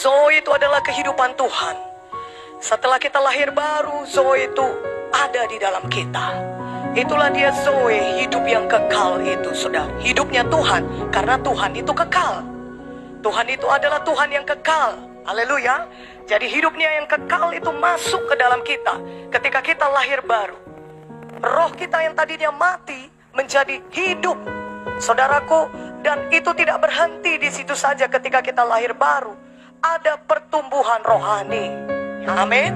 Zoe itu adalah kehidupan Tuhan. Setelah kita lahir baru, Zoe itu ada di dalam kita. Itulah dia Zoe, hidup yang kekal itu, saudara. Hidupnya Tuhan, karena Tuhan itu kekal. Tuhan itu adalah Tuhan yang kekal. Haleluya. Jadi hidupnya yang kekal itu masuk ke dalam kita ketika kita lahir baru. Roh kita yang tadinya mati menjadi hidup, saudaraku. Dan itu tidak berhenti di situ saja ketika kita lahir baru. Ada pertumbuhan rohani. Amin.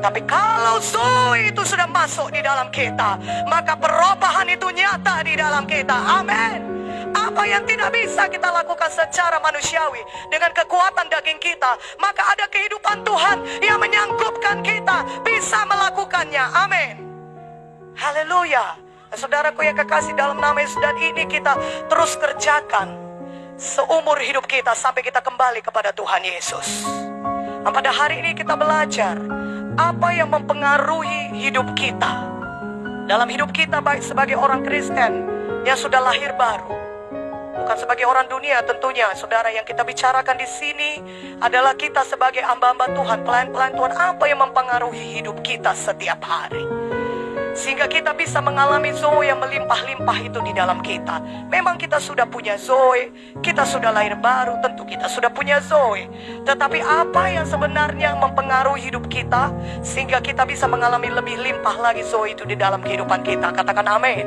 Tapi kalau Zoe itu sudah masuk di dalam kita, maka perubahan itu nyata di dalam kita. Amin. Apa yang tidak bisa kita lakukan secara manusiawi dengan kekuatan daging kita, maka ada kehidupan Tuhan yang menyanggupkan kita bisa melakukannya. Amin. Haleluya. Saudaraku yang kekasih, dalam nama Yesus, dan ini kita terus kerjakan seumur hidup kita sampai kita kembali kepada Tuhan Yesus. Nah, pada hari ini kita belajar apa yang mempengaruhi hidup kita. Dalam hidup kita baik sebagai orang Kristen yang sudah lahir baru, bukan sebagai orang dunia tentunya. Saudara, yang kita bicarakan di sini adalah kita sebagai hamba-hamba Tuhan, pelayan-pelayan Tuhan, apa yang mempengaruhi hidup kita setiap hari. Sehingga kita bisa mengalami Zoe yang melimpah-limpah itu di dalam kita. Memang kita sudah punya Zoe, kita sudah lahir baru, tentu kita sudah punya Zoe. Tetapi apa yang sebenarnya mempengaruhi hidup kita sehingga kita bisa mengalami lebih limpah lagi Zoe itu di dalam kehidupan kita? Katakan amin.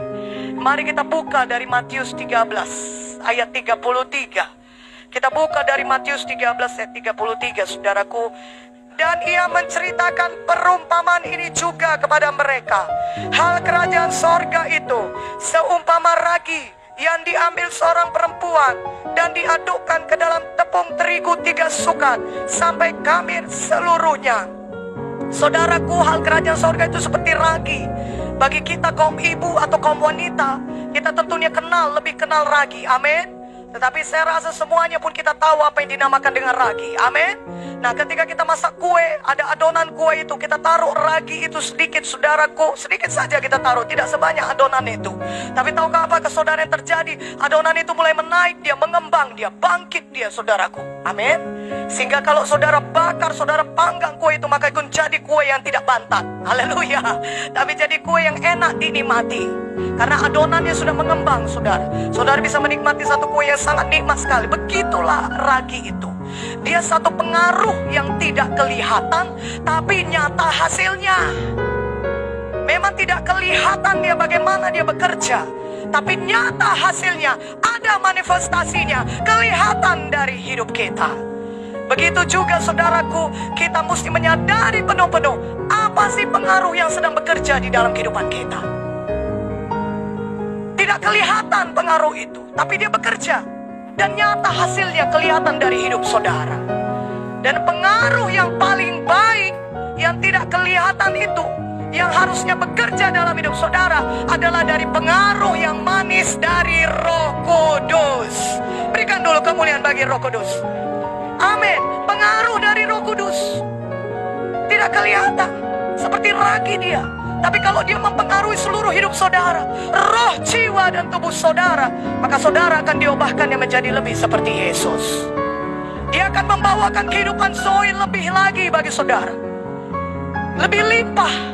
Mari kita buka dari Matius 13 ayat 33. Kita buka dari Matius 13 ayat 33, saudaraku. Dan ia menceritakan perumpamaan ini juga kepada mereka. Hal kerajaan sorga itu seumpama ragi yang diambil seorang perempuan dan diadukkan ke dalam tepung terigu 3 sukat sampai khamir seluruhnya. Saudaraku, hal kerajaan sorga itu seperti ragi. Bagi kita kaum ibu atau kaum wanita, kita tentunya lebih kenal ragi. Amin. Tetapi saya rasa semuanya pun kita tahu apa yang dinamakan dengan ragi. Amin. Nah, ketika kita masak kue, ada adonan kue itu, kita taruh ragi itu sedikit, saudaraku. Sedikit saja kita taruh, tidak sebanyak adonan itu. Tapi tahukah apa ke saudara yang terjadi? Adonan itu mulai menaik, dia mengembang, dia bangkit dia, saudaraku. Amin. Sehingga kalau saudara bakar, saudara panggang kue itu, maka itu jadi kue yang tidak bantat. Haleluya. Tapi jadi kue yang enak dinikmati. Karena adonannya sudah mengembang, saudara. Saudara bisa menikmati satu kue yang sangat nikmat sekali. Begitulah ragi itu. Dia satu pengaruh yang tidak kelihatan, tapi nyata hasilnya. Memang tidak kelihatan dia bagaimana dia bekerja, tapi nyata hasilnya, ada manifestasinya, kelihatan dari hidup kita. Begitu juga saudaraku, kita mesti menyadari penuh-penuh apa sih pengaruh yang sedang bekerja di dalam kehidupan kita. Tidak kelihatan pengaruh itu, tapi dia bekerja. Dan nyata hasilnya kelihatan dari hidup saudara. Dan pengaruh yang paling baik yang tidak kelihatan itu, yang harusnya bekerja dalam hidup saudara, adalah dari pengaruh yang manis dari Roh Kudus. Berikan dulu kemuliaan bagi Roh Kudus. Amin. Pengaruh dari Roh Kudus tidak kelihatan, seperti ragi dia. Tapi kalau dia mempengaruhi seluruh hidup saudara, roh, jiwa, dan tubuh saudara, maka saudara akan diubahkannya menjadi lebih seperti Yesus. Dia akan membawakan kehidupan Zoe lebih lagi bagi saudara. Lebih limpah.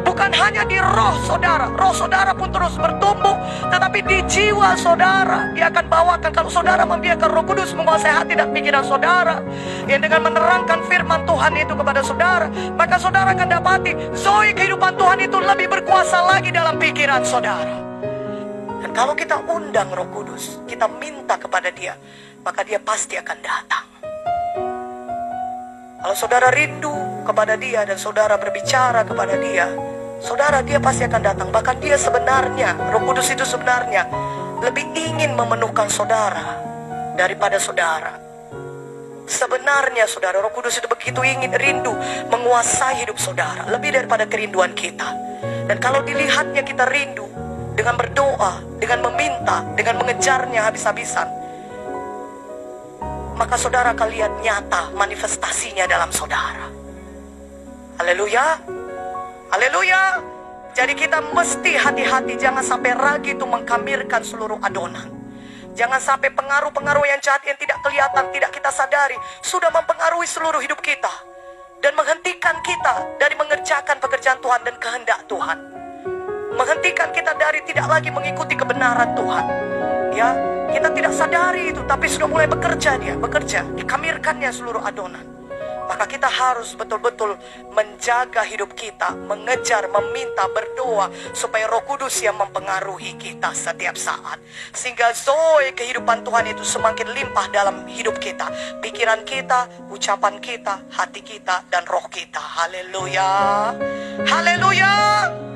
Bukan hanya di roh saudara pun terus bertumbuh, tetapi di jiwa saudara, dia akan bawakan. Kalau saudara membiarkan Roh Kudus menguasai hati dan pikiran saudara, yang dengan menerangkan firman Tuhan itu kepada saudara, maka saudara akan dapati Zoe kehidupan Tuhan itu lebih berkuasa lagi dalam pikiran saudara. Dan kalau kita undang Roh Kudus, kita minta kepada dia, maka dia pasti akan datang. Kalau saudara rindu kepada dia dan saudara berbicara kepada dia, saudara, dia pasti akan datang. Bahkan dia sebenarnya, Roh Kudus itu sebenarnya lebih ingin memenuhkan saudara daripada saudara. Sebenarnya saudara, Roh Kudus itu begitu ingin, rindu menguasai hidup saudara lebih daripada kerinduan kita. Dan kalau dilihatnya kita rindu dengan berdoa, dengan meminta, dengan mengejarnya habis-habisan, maka saudara akan lihat nyata manifestasinya dalam saudara. Haleluya. Haleluya. Jadi kita mesti hati-hati, jangan sampai ragi itu mengkhamirkan seluruh adonan. Jangan sampai pengaruh-pengaruh yang jahat yang tidak kelihatan, tidak kita sadari, sudah mempengaruhi seluruh hidup kita. Dan menghentikan kita dari mengerjakan pekerjaan Tuhan dan kehendak Tuhan. Menghentikan kita dari tidak lagi mengikuti kebenaran Tuhan. Ya, kita tidak sadari itu, tapi sudah mulai bekerja dia, bekerja. Dikamirkannya seluruh adonan. Maka kita harus betul-betul menjaga hidup kita, mengejar, meminta, berdoa, supaya Roh Kudus yang mempengaruhi kita setiap saat. Sehingga zoe kehidupan Tuhan itu semakin limpah dalam hidup kita. Pikiran kita, ucapan kita, hati kita, dan roh kita. Haleluya. Haleluya.